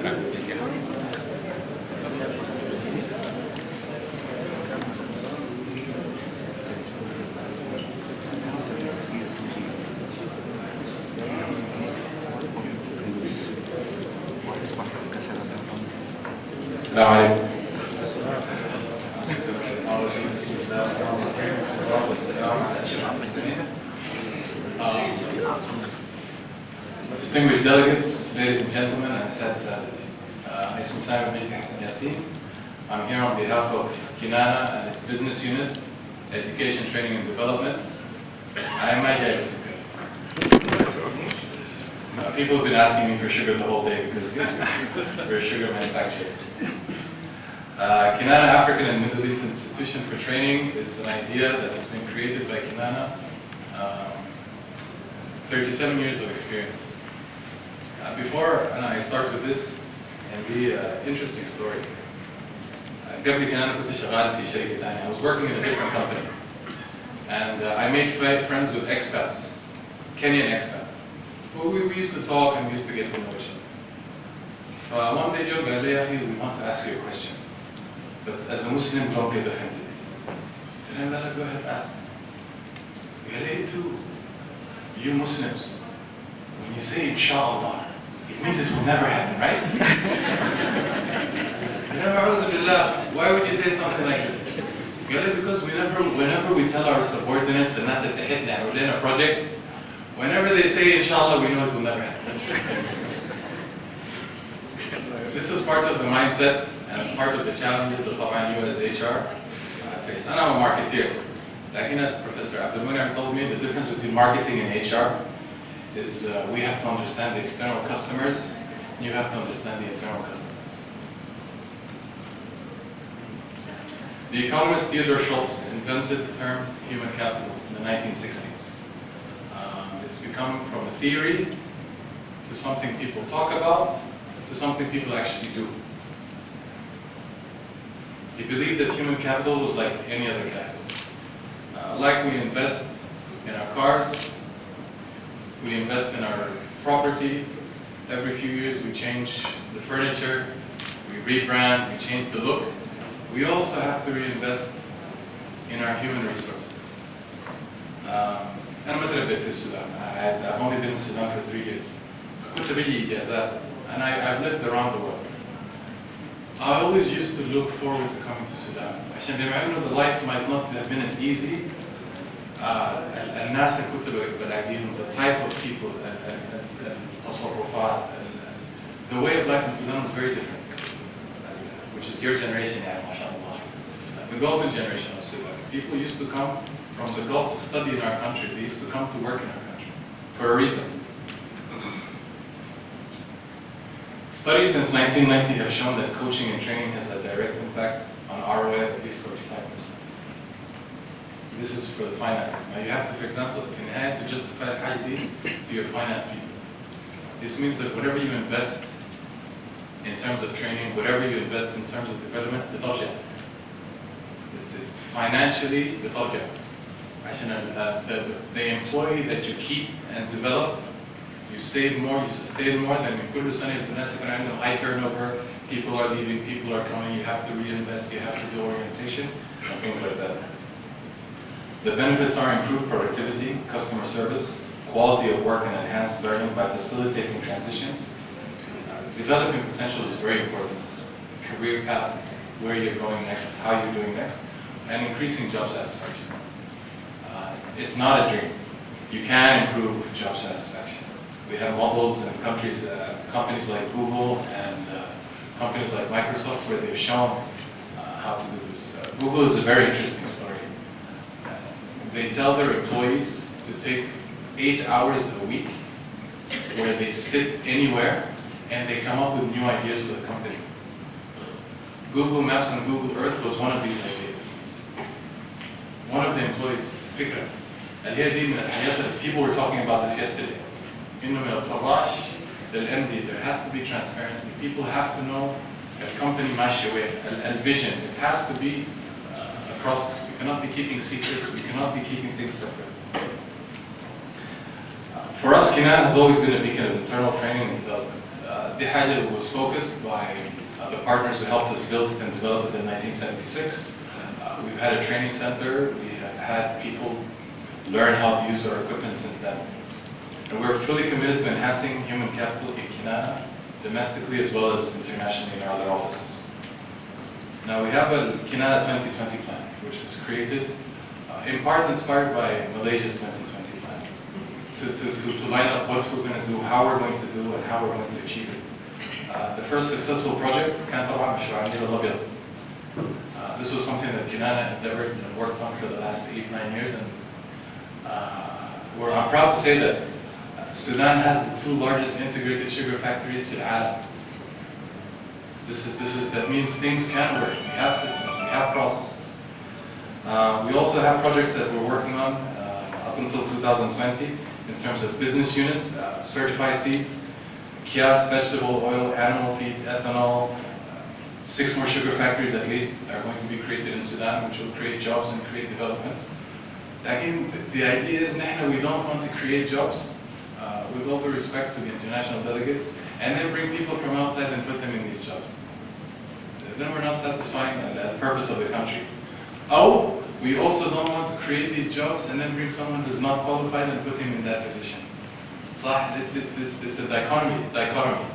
السلام عليكم. Distinguished delegates, ladies and gentlemen, and Sadat. I'm Samir Yassin. I'm here on behalf of Kenana and its business unit, Education, Training and Development. I'm my guest. People have been asking me for sugar the whole day because we're a sugar manufacturer. Kenana African and Middle East Institution for Training is an idea that has been created by Kenana. 37 years of experience. Before I start with this, and be an interesting story. قبل كنانا كنت شغال في شركة تانية. I was working in a different company, and I made friends with expats, Kenyan expats. So we used to talk and we used to get to know each other. One day Joe قال لي يا أخي, we want to ask you a question, but as a Muslim don't get offended. Then I go ahead and ask. قال لي too. You Muslims, when you say inshallah, it means it will never happen, right? Why would you say something like this? Because whenever we tell our subordinates and nas at we're in a project, whenever they say inshallah, we know it will never happen. This is part of the mindset and part of the challenges that you as HR face. And I'm a marketeer. Like as Professor Abdul Munir told me, the difference between marketing and HR is we have to understand the external customers, and you have to understand the internal customers. The economist Theodore Schultz invented the term human capital in the 1960s. It's become from a theory to something people talk about to something people actually do. He believed that human capital was like any other capital. Like we invest in our cars, we invest in our property. Every few years we change the furniture, we rebrand, we change the look. We also have to reinvest in our human resources. أنا ما تربيت في السودان. I've only been in Sudan for 3 years. كنت بيجي إجازات, and I've lived around the world. I always used to look forward to coming to Sudan. عشان بما إنه the life might not have been as easy. الناس اللي كنت بلاقيهم, the type of people, التصرفات, the way of life in Sudan was very different. Which is your generation, mashallah. The golden generation of Sudan. People used to come from the Gulf to study in our country. They used to come to work in our country for a reason. Studies since 1990 have shown that coaching and training has a direct impact on ROI of at least 45%. This is for the finance. Now you have to, for example, if you had to justify it to your finance people. This means that whatever you invest in terms of training, whatever you invest in terms of development, بترجع. It's financially بترجع. عشان the employee that you keep and develop, you save more, you sustain more than in كل سنة الناس يكون عندهم high turnover, people are leaving, people are coming, you have to reinvest, you have to do orientation, and things like that. The benefits are improved productivity, customer service, quality of work and enhanced learning by facilitating transitions. Developing potential is very important. Career path, where you're going next, how you're doing next, and increasing job satisfaction. It's not a dream. You can improve job satisfaction. We have models in countries, companies like Google and companies like Microsoft where they've shown how to do this. Google is a very interesting story. They tell their employees to take 8 hours a week where they sit anywhere and they come up with new ideas for the company. Google Maps and Google Earth was one of these ideas. One of the employees, فكرة. الهي دي من الحاجات that people were talking about this yesterday. إنه من الفراش للMD, there has to be transparency. People have to know a company ماشية وين. الvision, it has to be across. We cannot be keeping secrets. We cannot be keeping things separate. For us, Kenana has always been a beacon of internal training and development. دي حاجة was focused by the partners who helped us build it and develop it in 1976. We've had a training center. We have had people learn how to use our equipment since then. And we're fully committed to enhancing human capital in Kenana, domestically as well as internationally in our other offices. Now we have a Kenana 2020 plan, which was created in part inspired by Malaysia's 2020 plan, to line up what we're going to do, how we're going to do, and how we're going to achieve it. The first successful project, كان طبعا مشروع النيل الأبيض. This was something that Kenana endeavored and worked on for the last 8-9 years, and I'm proud to say that Sudan has the 2 largest integrated sugar factories in the world. That means things can work. We have systems, we have processes. We also have projects that we're working on up until 2020 in terms of business units, certified seeds, kias, vegetable oil, animal feed, ethanol. 6 more sugar factories at least are going to be created in Sudan, which will create jobs and create developments. Again, the idea is we don't want to create jobs, with all due respect to the international delegates, and then bring people from outside and put them in these jobs. Then we're not satisfying the purpose of the country. Oh, we also don't want to create these jobs and then bring someone who's not qualified and put him in that position. So it's a dichotomy.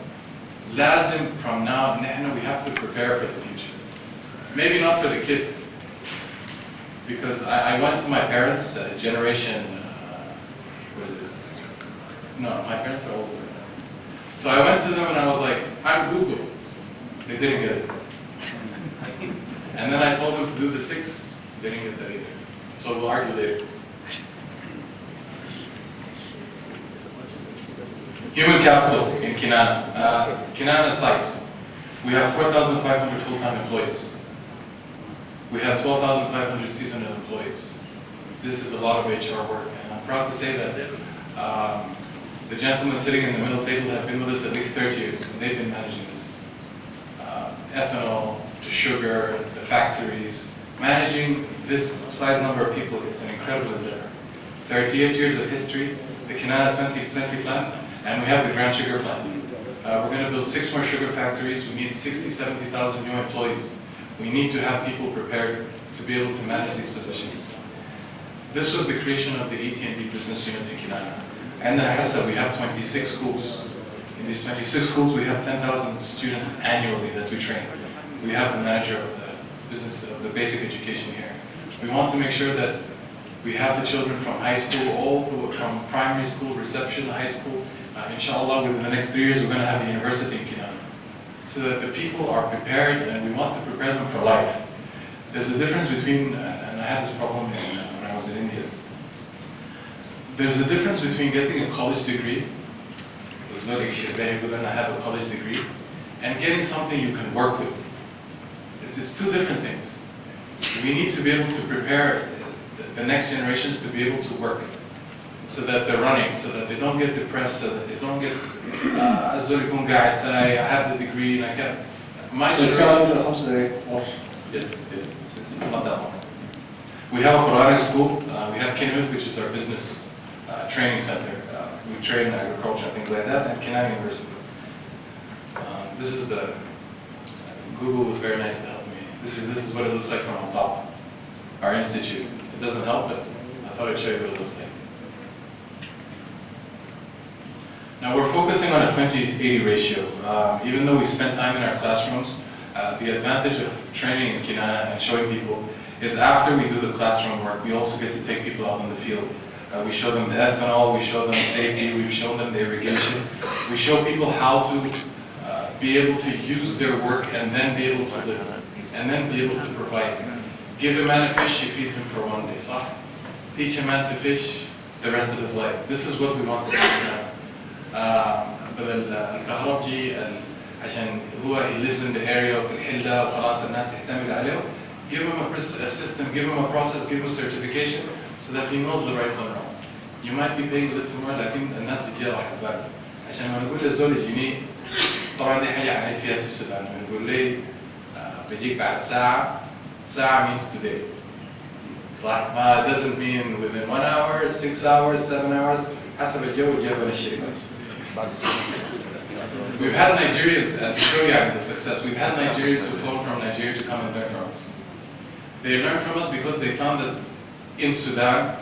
Lazim, from now, we have to prepare for the future. Maybe not for the kids, because I went to my parents, generation, what is it? No, my parents are older. So I went to them and I was like, I'm Google. They didn't get it. And then I told them to do the 6, they didn't get that either. So we'll argue later. Human capital in Kenana. Kenana site. We have 4,500 full-time employees. We have 12,500 seasonal employees. This is a lot of HR work, and I'm proud to say that the gentlemen sitting in the middle table have been with us at least 30 years, and they've been managing this. Ethanol, the sugar, the factories, managing this size number of people, it's an incredible endeavor. 38 years of history, the Kenana 2020 plan, and we have the Grand Sugar plan. We're going to build 6 more sugar factories. We need 60,000-70,000 new employees. We need to have people prepared to be able to manage these positions. This was the creation of the AT&D business unit in Kenana. And then we have 26 schools. In these 26 schools, we have 10,000 students annually that we train. We have the manager of the business, of the basic education here. We want to make sure that we have the children from high school, from primary school, reception, high school. Inshallah, within the next 3 years, we're going to have a university in Kenana. So that the people are prepared, and we want to prepare them for life. There's a difference between, and I had this problem when I was in India. There's a difference between getting a college degree, I have a college degree, and getting something you can work with. It's 2 different things. We need to be able to prepare the next generations to be able to work, so that they're running, so that they don't get depressed, so that they don't get, I have the degree and I can't. My generation. Yes, it's not that long. We have a Quranic school. We have Kenana, which is our business training center. We train in agriculture and things like that, and Kenana University. This is Google was very nice to help me. This is what it looks like from on top. Our institute. It doesn't help, but I thought I'd show you what it looks like. Now we're focusing on a 20-80 ratio. Even though we spend time in our classrooms, the advantage of training in Kenana and showing people is after we do the classroom work, we also get to take people out in the field. We show them the ethanol, we show them safety, we've shown them the irrigation. We show people how to be able to use their work and then be able to live, and then be able to provide. Give a man a fish, you feed him for 1 day, صح? Teach a man to fish the rest of his life. This is what we want to do now. الكهربجي عشان هو he lives in the area of الحلة وخلاص الناس تعتمد عليه. Give him a system, give him a process, give him a certification so that he knows the rights and wrongs. You might be paying a little more, لكن الناس بتجيها راح تبان. عشان ما نقول للزول الجنيه طبعا دي حاجة عانيت فيها في السودان. نقول لي بيجيك بعد ساعة means today. صح؟ ما doesn't mean within 1 hour, 6 hours, 7 hours. حسب الجو والجو الشركة. We've had Nigerians, to show you the success, we've had Nigerians who flown from Nigeria to come and learn from us. They learned from us because they found that in Sudan,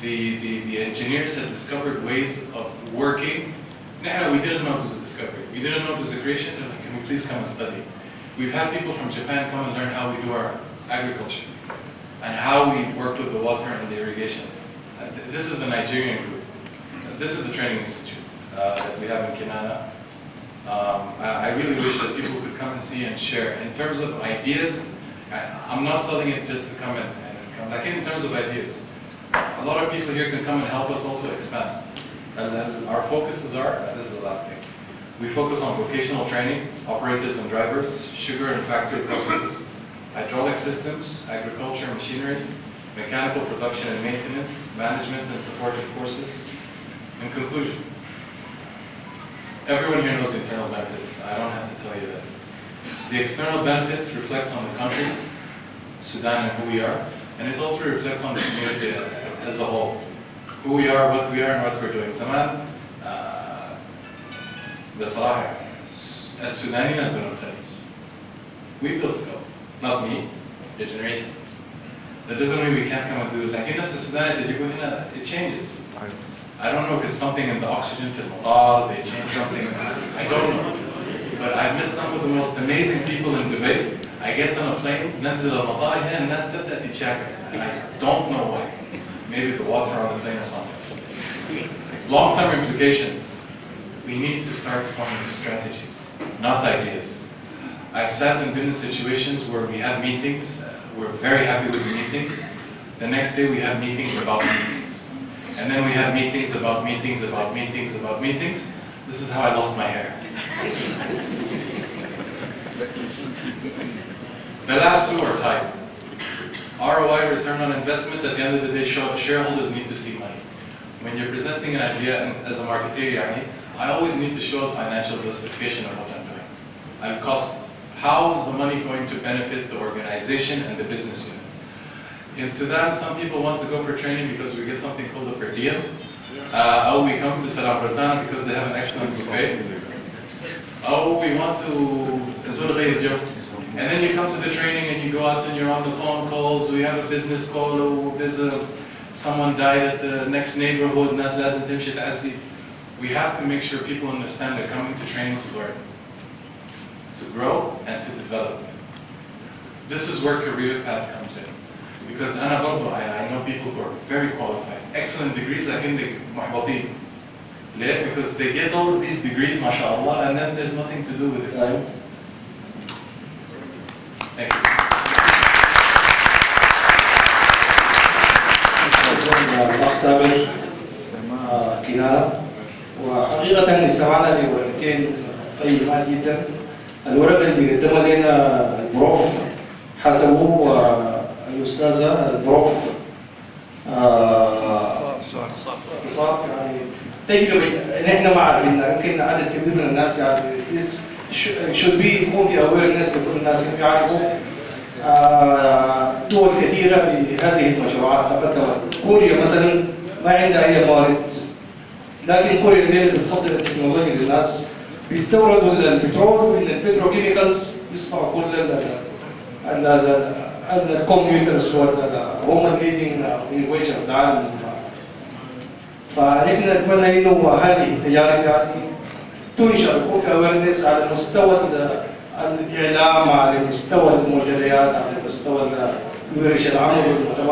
the engineers had discovered ways of working. No, we didn't know it was a discovery. We didn't know it was a creation. They're like, can we please come and study? We've had people from Japan come and learn how we do our agriculture and how we work with the water and the irrigation. This is the Nigerian group. This is the training institute that we have in Kenana. I really wish that people could come and see and share. In terms of ideas, I'm not selling it just to come and come. Like in terms of ideas, a lot of people here can come and help us also expand. And then our focuses are, this is the last thing, we focus on vocational training, operators and drivers, sugar and factory processes, hydraulic systems, agriculture, machinery, mechanical production and maintenance, management and supportive courses. In conclusion, everyone here knows the internal benefits. I don't have to tell you that. The external benefits reflects on the country, Sudan, and who we are, and it also reflects on the community as a whole. Who we are, and what we're doing. زمان بصراحة السودانيين اللي بنوا الخليج. We built the Gulf, not me, the generation. That doesn't mean we can't come and do it. لكن نفس السودان اللي تجيبوه هنا, it changes. I don't know if it's something in the oxygen في المطار, they change something, I don't know. But I've met some of the most amazing people in Dubai. I get on a plane, ننزل المطار هنا الناس تبدأ تتشاكل. And I don't know why. Maybe the water on the plane or something. Long-term implications. We need to start forming strategies, not ideas. I've sat and been in situations where we have meetings, we're very happy with the meetings. The next day we have meetings about meetings. And then we have meetings about meetings about meetings about meetings. This is how I lost my hair. The last two are tied. ROI, return on investment, at the end of the day, shareholders need to see money. When you're presenting an idea as a marketeer, I always need to show a financial justification of what I'm doing. And cost, how is the money going to benefit the organization and the business units? In Sudan, some people want to go for training because we get something called a per diem. Oh, we come to Salam Rotan because they have an excellent buffet. Oh, we want to, and then you come to the training and you go out and you're on the phone calls, we have a business call, oh, there's someone died at the next neighborhood, we have to make sure people understand they're coming to training to learn, to grow and to develop. This is where career path comes in. Because I know people who are very qualified, excellent degrees, like in the محبطين. Because they get all of these degrees, mashallah, and then there's nothing to do with it. Thank you. سامر كنانة وحقيقة استمعنا لورقتين قيمات جدا. الورقة اللي قدمها لنا البروف حسبه الأستاذة البروف صار يعني تجربة نحن ما عارفينها. يمكن عدد كبير من الناس يعني should be يكون في awareness لكل الناس يعرفوا دول كثيرة في هذه المشروعات. كوريا مثلا ما عندها أي موارد، لكن كوريا اللي بتصدر التكنولوجيا للناس بيستوردوا البترول ومن البتروكيميكالز بيصنعوا كل الكمبيوترز هم الليدنج انوفيشن في العالم. فنحن نتمنى انه هذه التجارب يعني تنشر ويكون في اويرنس على مستوى الاعلام، على مستوى المنتديات، على مستوى ورش العمل والمؤتمرات.